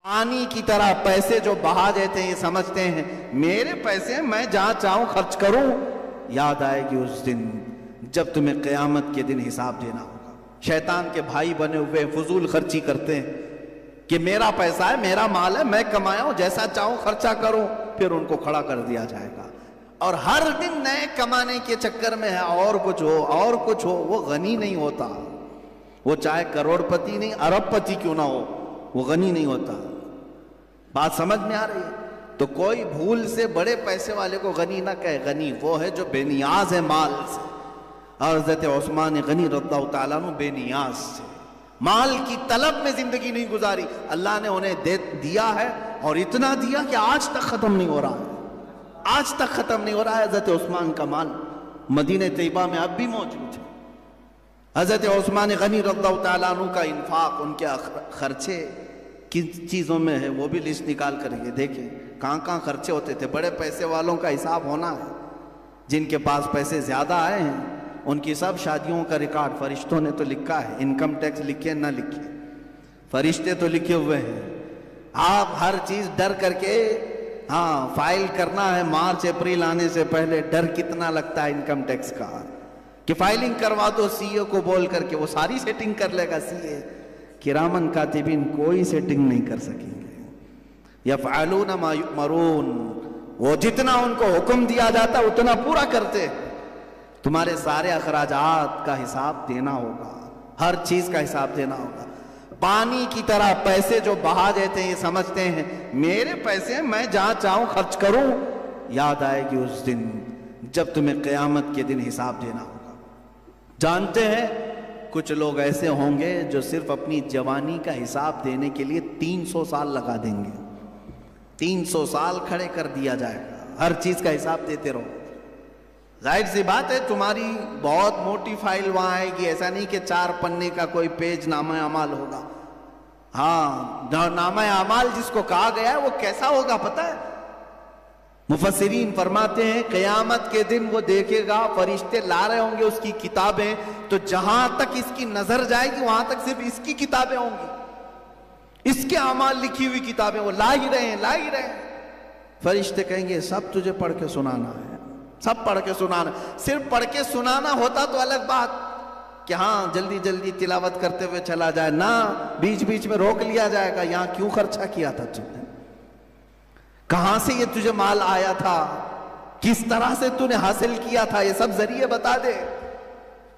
پانی کی طرح پیسے جو بہا دیتے ہیں، یہ سمجھتے ہیں میرے پیسے میں جہاں چاہوں خرچ کروں. یاد آئے گی اس دن جب تمہیں قیامت کے دن حساب دینا ہوگا. شیطان کے بھائی بنے ہوئے فضول خرچی کرتے ہیں کہ میرا پیسہ ہے، میرا مال ہے، میں کمایا ہوں، جیسا چاہوں خرچہ کروں. پھر ان کو کھڑا کر دیا جائے گا اور ہر دن نئے کمانے کے چکر میں ہے، اور کچھ ہو اور کچھ ہو. وہ غنی نہیں ہوتا، وہ چاہے کروڑ پتی نہیں ارب پتی کیوں نہ ہو، وہ غنی نہیں ہوتا. بات سمجھ میں آ رہی ہے؟ تو کوئی بھول سے بڑے پیسے والے کو غنی نہ کہے. غنی وہ ہے جو بے نیاز ہے مال سے. اور حضرت عثمان غنی رضی اللہ تعالیٰ عنہ بے نیاز سے، مال کی طلب میں زندگی نہیں گزاری. اللہ نے انہیں دیا ہے اور اتنا دیا کہ آج تک ختم نہیں ہو رہا ہے. آج تک ختم نہیں ہو رہا ہے. حضرت عثمان کا مال مدینہ طیبہ میں اب بھی موجود ہے. حضرت عثمان غنی رضی اللہ تعالیٰ عنہ کا انفاق، ان کے خرچے کن چیزوں میں ہے وہ بھی لسٹ نکال کر کے دیکھیں کہاں کہاں خرچے ہوتے تھے. بڑے پیسے والوں کا حساب ہونا ہے. جن کے پاس پیسے زیادہ آئے ہیں ان کی سب شادیوں کا ریکارڈ فرشتوں نے تو لکھا ہے. انکم ٹیکس لکھے نہ لکھے، فرشتے تو لکھے ہوئے ہیں. آپ ہر چیز ڈر کر کے فائل کرنا ہے. مارچ اپریل آنے سے پہلے ڈر کتنا لگتا ہے انکم ٹیکس کا کہ فائلنگ کروا دو سی اے کو بول کر کے، وہ ساری سیٹنگ کر لے گا. سی اے کرامن کاتبین کوئی سیٹنگ نہیں کر سکیں گے. یفعلون ما یؤمرون، وہ جتنا ان کو حکم دیا جاتا اتنا پورا کرتے. تمہارے سارے اخراجات کا حساب دینا ہوگا، ہر چیز کا حساب دینا ہوگا. پانی کی طرح پیسے جو بہا دیتے ہیں، یہ سمجھتے ہیں میرے پیسے میں جہاں چاہوں خرچ کروں. یاد آئے گی اس دن جب تمہیں قیامت کے دن حساب دینا ہوگا. جانتے ہیں کچھ لوگ ایسے ہوں گے جو صرف اپنی جوانی کا حساب دینے کے لیے 300 سال لگا دیں گے. 300 سال کھڑے کر دیا جائے گا، ہر چیز کا حساب دیتے رہو. ظاہر سی بات ہے تمہاری بہت موٹی فائل وہاں آئے گی. ایسا نہیں کہ 4 پنے کا کوئی پیج نامہ اعمال ہوگا. نامہ اعمال جس کو کہا گیا ہے وہ کیسا ہوگا پتہ ہے؟ مفسرین فرماتے ہیں قیامت کے دن وہ دیکھے گا فرشتے لا رہے ہوں گے اس کی کتابیں، تو جہاں تک اس کی نظر جائے گی وہاں تک صرف اس کی کتابیں ہوں گی. اس کے اعمال لکھی ہوئی کتابیں وہ لا ہی رہے ہیں. فرشتے کہیں گے سب تجھے پڑھ کے سنانا ہے، سب پڑھ کے سنانا. صرف پڑھ کے سنانا ہوتا تو الگ بات کہ جلدی جلدی تلاوت کرتے ہوئے چلا جائے. نہ، بیچ بیچ میں روک لیا جائے گا. یہاں کیوں خرچہ کیا تھا تم نے؟ کہاں سے یہ تجھے مال آیا تھا؟ کس طرح سے تو نے حاصل کیا تھا؟ یہ سب ذریعے بتا دے.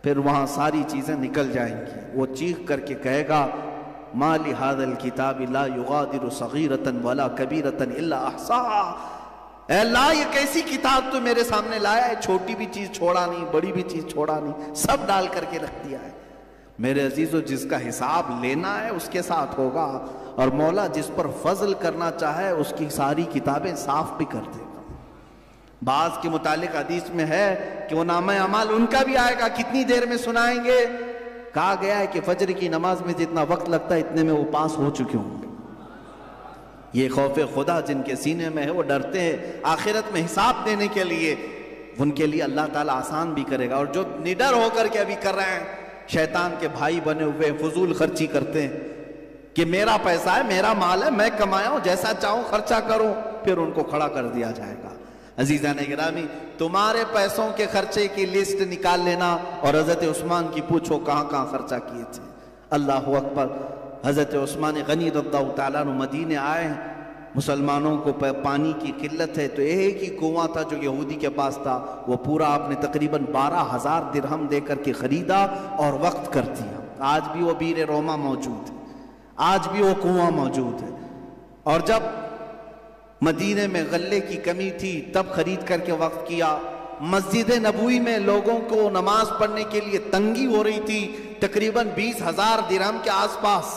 پھر وہاں ساری چیزیں نکل جائیں گی. وہ چیخ کر کے کہے گا ما لہذا الکتاب لا یغادر صغیرۃ ولا کبیرۃ الا احصاها. اے اللہ یہ کیسی کتاب تو میرے سامنے لایا ہے، چھوٹی بھی چیز چھوڑا نہیں، بڑی بھی چیز چھوڑا نہیں، سب ڈال کر کے رکھ دیا ہے. میرے عزیزو جس کا حساب لینا ہے اس کے ساتھ ہوگا، اور مولا جس پر فضل کرنا چاہے اس کی ساری کتابیں صاف بھی کر دے گا. بعض کے متعلق حدیث میں ہے کہ وہ نامہ اعمال ان کا بھی آئے گا. کتنی دیر میں سنائیں گے؟ کہا گیا ہے کہ فجر کی نماز میں جتنا وقت لگتا ہے اتنے میں وہ پاس ہو چکے ہوں گے. یہ خوف خدا جن کے سینے میں ہے وہ ڈرتے ہیں آخرت میں حساب دینے کے لیے. ان کے لیے اللہ تعالیٰ آسان بھی کرے گا. اور جو نڈر ہو کر کے ابھی کر رہے ہیں، شیطان کے بھائی بنے ہوئے فضول خرچی کرتے ہیں کہ میرا پیسہ ہے، میرا مال ہے، میں کمایا ہوں، جیسا چاہوں خرچہ کروں. پھر ان کو کھڑا کر دیا جائے گا. عزیزان گرامی، تمہارے پیسوں کے خرچے کی لسٹ نکال لینا اور حضرت عثمان کی پوچھو کہاں کہاں خرچہ کیے تھے. اللہ اکبر. حضرت عثمان غنی رضی اللہ تعالیٰ عنہ مدینے آئے. مسلمانوں کو پانی کی قلت ہے، تو ایک ہی کنواں تھا جو یہودی کے پاس تھا، وہ پورا آپ نے تقریباً 12,000 درہم دے کر کے خریدا اور وقت کر دیا. آج بھی وہ بیر روما موجود ہے، آج بھی وہ کنواں موجود ہے. اور جب مدینے میں غلے کی کمی تھی تب خرید کر کے وقت کیا. مسجد نبوی میں لوگوں کو نماز پڑھنے کے لیے تنگی ہو رہی تھی، تقریباً 20,000 درہم کے آس پاس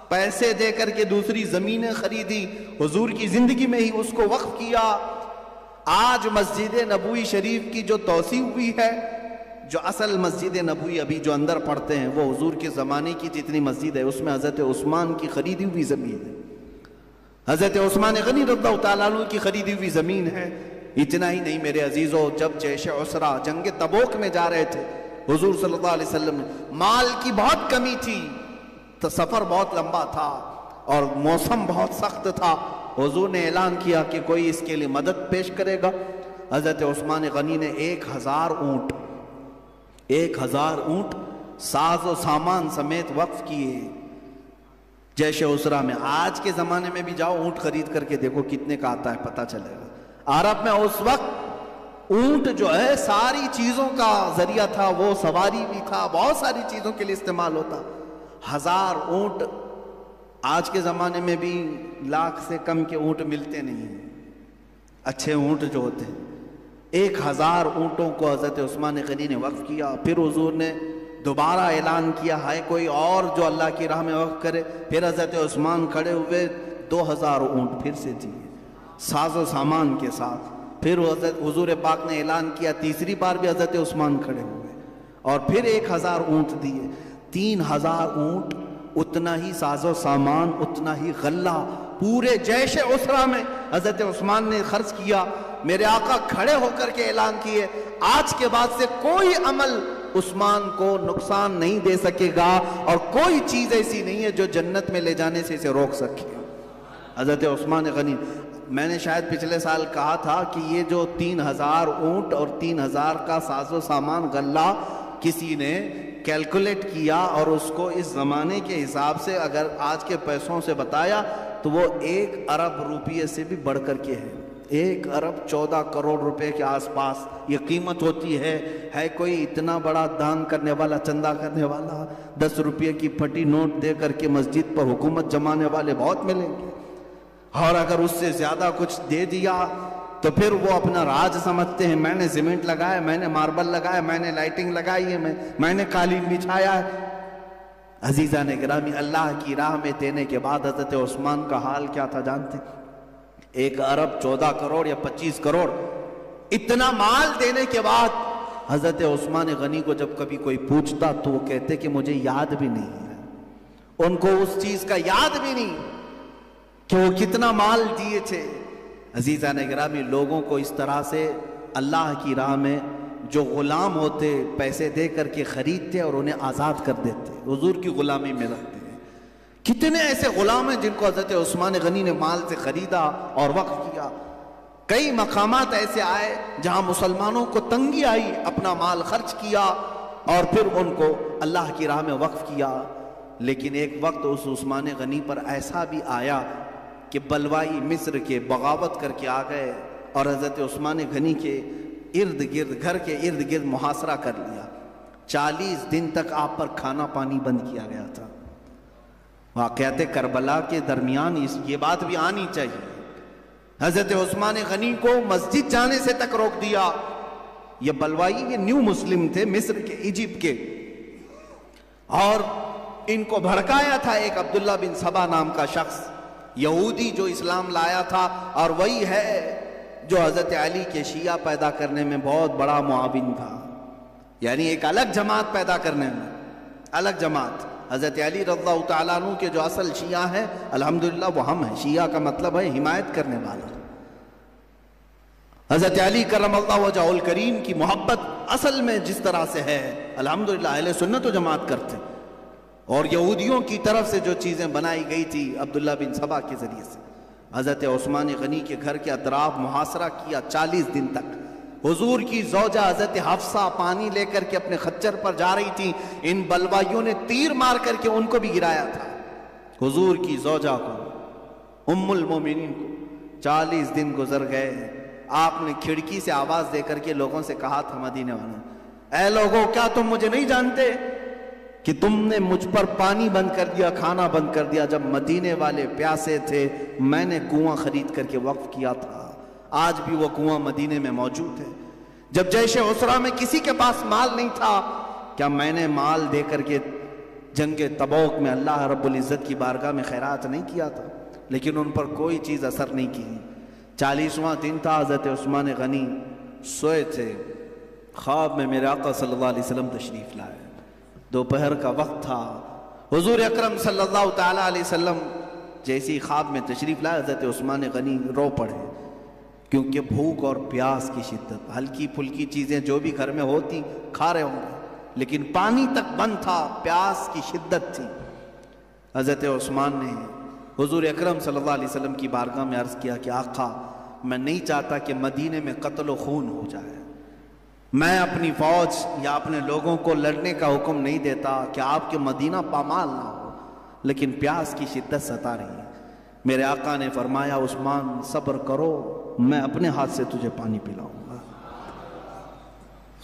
پیسے دے کر کے دوسری زمینیں خریدی. حضور کی زندگی میں ہی اس کو وقف کیا. آج مسجد نبوی شریف کی جو توسیع ہوئی ہے، جو اصل مسجد نبوی ابھی جو اندر پڑھتے ہیں وہ حضور کے زمانے کی جتنی مسجد ہے اس میں حضرت عثمان کی خریدی ہوئی زمین ہے. حضرت عثمان غنی رضی اللہ تعالیٰ عنہ کی خریدی ہوئی زمین ہے. اتنا ہی نہیں میرے عزیزو، جب جیش عسرہ جنگ تبوک میں جا رہے تھے حضور صلی اللہ علیہ وسلم نے، مال کی بہت کمی تھی، تو سفر بہت لمبا تھا. اور موسم بہت سخت تھا. حضور نے اعلان کیا کہ کوئی اس کے لیے مدد پیش کرے گا. حضرت عثمان غنی نے 1000 اونٹ ساز و سامان سمیت وقف کیے جیش اسرا میں. آج کے زمانے میں بھی جاؤ اونٹ خرید کر کے دیکھو کتنے کا آتا ہے، پتہ چلے گا. عرب میں اس وقت اونٹ جو ہے ساری چیزوں کا ذریعہ تھا، وہ سواری بھی تھا، بہت ساری چیزوں کے لیے استعمال ہوتا. 1000 اونٹ. آج کے زمانے میں بھی 1,00,000 سے کم کے اونٹ ملتے نہیں ہیں، اچھے اونٹ جو ہوتے ہیں. 1000 اونٹوں کو حضرت عثمان غنی نے وقف کیا. پھر حضور نے دوبارہ اعلان کیا ہے کوئی اور جو اللہ کی راہ میں وقف کرے. پھر حضرت عثمان کھڑے ہوئے 2000 اونٹ پھر سے دیے ساز و سامان کے ساتھ. پھر حضور پاک نے اعلان کیا، تیسری بار بھی حضرت عثمان کھڑے ہوئے اور پھر 1000 اونٹ دیے. 3000 اونٹ، اتنا ہی ساز و سامان، اتنا ہی غلہ پورے جیش اسرا میں حضرت عثمان نے خرچ کیا. میرے آقا کھڑے ہو کر کے اعلان کیے آج کے بعد سے کوئی عمل عثمان کو نقصان نہیں دے سکے گا اور کوئی چیز ایسی نہیں ہے جو جنت میں لے جانے سے اسے روک سکے. حضرت عثمان غنی، میں نے شاید پچھلے سال کہا تھا کہ یہ جو 3000 اونٹ اور 3000 کا ساز و سامان غلہ کسی نے کیلکولیٹ کیا اور اس کو اس زمانے کے حساب سے اگر آج کے پیسوں سے بتایا تو وہ 1 ارب روپیے سے بھی بڑھ کر کے ہے. 1 ارب 14 کروڑ روپے کے آس پاس یہ قیمت ہوتی ہے. کوئی اتنا بڑا دان کرنے والا، چندہ کرنے والا، 10 روپے کی پھٹی نوٹ دے کر کے مسجد پر حکومت جمانے والے بہت ملیں گے. اور اگر اس سے زیادہ کچھ دے دیا تو پھر وہ اپنا راج سمجھتے ہیں. میں نے سیمنٹ لگایا، میں نے ماربل لگایا، میں نے لائٹنگ لگائی ہے، میں نے قالین بچھایا ہے. عزیزان گرامی، اللہ کی راہ میں دینے کے بعد حضرت عثمان کا حال کیا تھا جانتے؟ 1 ارب 14 کروڑ یا 25 کروڑ اتنا مال دینے کے بعد حضرت عثمان غنی کو جب کبھی کوئی پوچھتا تو وہ کہتے کہ مجھے یاد بھی نہیں ہے. ان کو اس چیز کا یاد بھی نہیں کہ وہ کتنا مال دیے تھے. عزیزان گرامی، لوگوں کو اس طرح سے اللہ کی راہ میں جو غلام ہوتے پیسے دے کر کے خریدتے اور انہیں آزاد کر دیتے، حضور کی غلامی میں رکھتے ہیں. کتنے ایسے غلام ہیں جن کو حضرت عثمان غنی نے مال سے خریدا اور وقف کیا. کئی مقامات ایسے آئے جہاں مسلمانوں کو تنگی آئی، اپنا مال خرچ کیا اور پھر ان کو اللہ کی راہ میں وقف کیا. لیکن ایک وقت اس عثمان غنی پر ایسا بھی آیا کہ بلوائی مصر کے بغاوت کر کے آ گئے اور حضرت عثمان غنی کے ارد گرد، گھر کے ارد گرد محاصرہ کر لیا. 40 دن تک آپ پر کھانا پانی بند کیا گیا تھا. واقعات کربلا کے درمیان یہ بات بھی آنی چاہیے. حضرت عثمان غنی کو مسجد جانے سے تک روک دیا. یہ بلوائی، یہ نیو مسلم تھے مصر کے، ایجپٹ کے، اور ان کو بھڑکایا تھا ایک عبداللہ بن سبا نام کا شخص، یہودی جو اسلام لایا تھا، اور وہی ہے جو حضرت علی کے شیعہ پیدا کرنے میں بہت بڑا معاون تھا. یعنی ایک الگ جماعت پیدا کرنے میں، الگ جماعت. حضرت علی رضی اللہ تعالیٰ عنہ کے جو اصل شیعہ ہیں الحمدللہ وہ ہم ہیں. شیعہ کا مطلب ہے حمایت کرنے والا. حضرت علی کرم اللہ وجہہ الکریم کی محبت اصل میں جس طرح سے ہے الحمدللہ اہل سنت و جماعت کرتے. اور یہودیوں کی طرف سے جو چیزیں بنائی گئی تھی عبداللہ بن سبا کے ذریعے سے، حضرت عثمان غنی کے گھر کے اطراف محاصرہ کیا 40 دن تک. حضور کی زوجہ حضرت حفصہ پانی لے کر کے اپنے خچر پر جا رہی تھی، ان بلوائیوں نے تیر مار کر کے ان کو بھی گرایا تھا. حضور کی زوجہ کو، ام المومنین کو 40 دن گزر گئے. آپ نے کھڑکی سے آواز دے کر کے لوگوں سے کہا تھا مدینے والوں، اے لوگوں، کیا تم مجھے نہیں جانتے کہ تم نے مجھ پر پانی بند کر دیا، کھانا بند کر دیا؟ جب مدینے والے پیاسے تھے میں نے کنواں خرید کر کے وقف کیا تھا. آج بھی وہ کنواں مدینے میں موجود ہے. جب جیش اسرا میں کسی کے پاس مال نہیں تھا، کیا میں نے مال دے کر کے جنگ تبوک میں اللہ رب العزت کی بارگاہ میں خیرات نہیں کیا تھا؟ لیکن ان پر کوئی چیز اثر نہیں کی. 40واں دن تھا، حضرت عثمان غنی سوئے تھے. خواب میں میرے آقا صلی اللہ علیہ وسلم تشریف لائے. دوپہر کا وقت تھا. حضور اکرم صلی اللہ تعالیٰ علیہ وسلم جیسی خواب میں تشریف لائے، حضرت عثمان غنی رو پڑے، کیونکہ بھوک اور پیاس کی شدت. ہلکی پھلکی چیزیں جو بھی گھر میں ہوتی کھا رہے ہوں گے، لیکن پانی تک بند تھا، پیاس کی شدت تھی. حضرت عثمان نے حضور اکرم صلی اللہ علیہ وسلم کی بارگاہ میں عرض کیا کہ آقا میں نہیں چاہتا کہ مدینے میں قتل و خون ہو جائے، میں اپنی فوج یا اپنے لوگوں کو لڑنے کا حکم نہیں دیتا کہ آپ کے مدینہ پامال نہ ہو، لیکن پیاس کی شدت ستا رہی ہے۔ میرے آقا نے فرمایا عثمان صبر کرو، میں اپنے ہاتھ سے تجھے پانی پلاؤں گا۔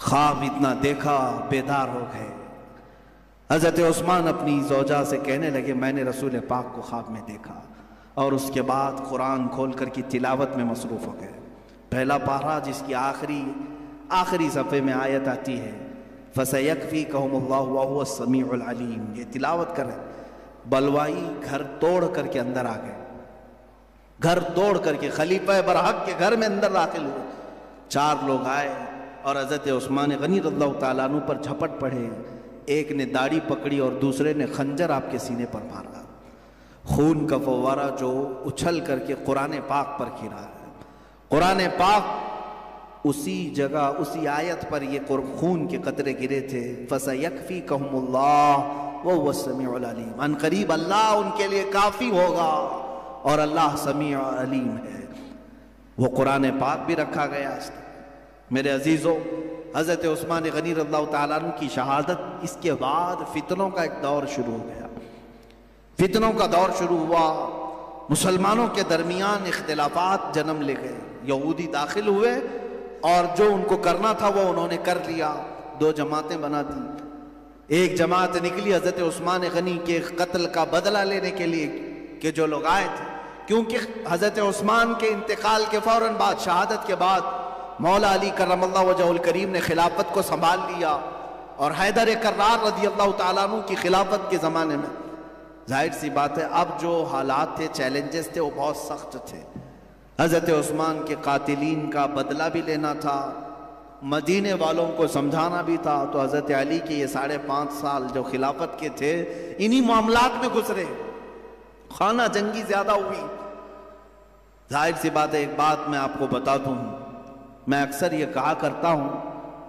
خواب اتنا دیکھا، بیدار ہو گئے۔ حضرت عثمان اپنی زوجہ سے کہنے لگے میں نے رسول پاک کو خواب میں دیکھا، اور اس کے بعد قرآن کھول کر کی تلاوت میں مصروف ہو گئے۔ پہلا پارہ جس کی آخری صفحے میں آیت آتی ہے فَسَيَكْفِيكَهُمُ اللَّهُ وَهُوَ السَّمِيعُ الْعَلِيمُ، یہ تلاوت کر رہے، بلوائی گھر توڑ کر کے اندر آ گئے، گھر توڑ کر کے خلیفہ برحق کے گھر میں اندر داخل ہوئے۔ 4 لوگ آئے اور حضرت عثمان غنی رضی اللہ تعالیٰ عنہ پر جھپٹ پڑے، ایک نے داڑھی پکڑی اور دوسرے نے خنجر آپ کے سینے پر مارا، خون کا فوارہ جو اچھل کر کے قرآن پاک پر گرا ہے۔ قرآن پاک اسی جگہ اسی آیت پر یہ خون کے قطرے گرے تھے، فَسَيَكْفِيكَهُمُ اللَّهُ وَهُوَ السَّمِيعُ الْعَلِيمُ، ان قریب اللہ ان کے لیے کافی ہوگا، اور اللہ سمیع علیم ہے۔ وہ قرآن پاک بھی رکھا گیا اس طرح۔ میرے عزیزو، حضرت عثمان غنی رضی اللہ تعالیٰ عنہ کی شہادت، اس کے بعد فتنوں کا ایک دور شروع ہو گیا۔ فتنوں کا دور شروع ہوا، مسلمانوں کے درمیان اختلافات جنم لے گئے، یہودی داخل ہوئے اور جو ان کو کرنا تھا وہ انہوں نے کر لیا، 2 جماعتیں بنا دی۔ ایک جماعت نکلی حضرت عثمان غنی کے قتل کا بدلہ لینے کے لیے کہ جو لوگ آئے تھے، کیونکہ حضرت عثمان کے انتقال کے فوراً بعد، شہادت کے بعد، مولا علی کرم اللہ وجہہ الکریم نے خلافت کو سنبھال لیا، اور حیدر کرار رضی اللہ تعالیٰ عنہ کی خلافت کے زمانے میں ظاہر سی بات ہے اب جو حالات تھے، چیلنجز تھے، وہ بہت سخت تھے۔ حضرت عثمان کے قاتلین کا بدلہ بھی لینا تھا، مدینے والوں کو سمجھانا بھی تھا، تو حضرت علی کے یہ 5.5 سال جو خلافت کے تھے انہی معاملات میں گزرے، خانہ جنگی زیادہ ہوئی۔ ظاہر سی بات ہے، ایک بات میں آپ کو بتا دوں، میں اکثر یہ کہا کرتا ہوں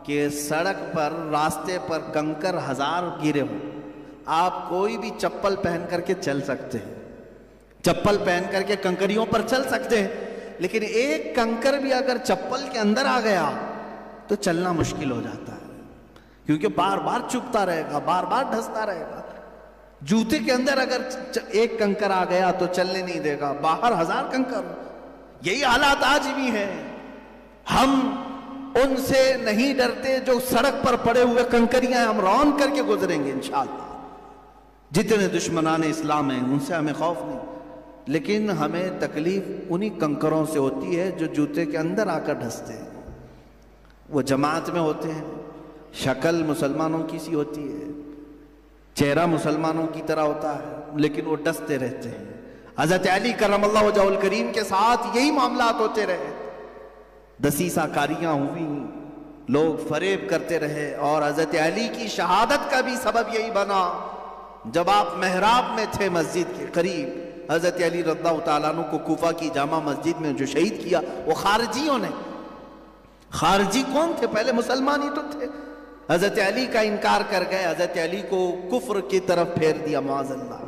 کہ سڑک پر، راستے پر کنکر 1000 گرے ہوں، آپ کوئی بھی چپل پہن کر کے چل سکتے ہیں، چپل پہن کر کے کنکریوں پر چل سکتے ہیں، لیکن ایک کنکر بھی اگر چپل کے اندر آ گیا تو چلنا مشکل ہو جاتا ہے، کیونکہ بار بار چبھتا رہے گا، بار بار ڈھستا رہے گا۔ جوتے کے اندر اگر ایک کنکر آ گیا تو چلنے نہیں دے گا، باہر 1000 کنکر۔ یہی حالات آج بھی ہیں، ہم ان سے نہیں ڈرتے جو سڑک پر پڑے ہوئے کنکریاں ہم رون کر کے گزریں گے انشاءاللہ۔ جتنے دشمنان اسلام ہیں ان سے ہمیں خوف نہیں، لیکن ہمیں تکلیف انہی کنکروں سے ہوتی ہے جو جوتے کے اندر آ کر ڈھستے ہیں۔ وہ جماعت میں ہوتے ہیں، شکل مسلمانوں کی سی ہوتی ہے، چہرہ مسلمانوں کی طرح ہوتا ہے، لیکن وہ ڈستے رہتے ہیں۔ حضرت علی کرم اللہ وجہہ الکریم کے ساتھ یہی معاملات ہوتے رہے، دسیسہ کاریاں ہوئیں، لوگ فریب کرتے رہے، اور حضرت علی کی شہادت کا بھی سبب یہی بنا۔ جب آپ محراب میں تھے مسجد کے قریب، حضرت علی رضی اللہ تعالیٰ عنہ کو کوفہ کی جامع مسجد میں جو شہید کیا وہ خارجیوں نے۔ خارجی کون تھے؟ پہلے مسلمان ہی تو تھے۔ حضرت علی کا انکار کر گئے، حضرت علی کو کفر کی طرف پھیر دیا معاذ اللہ۔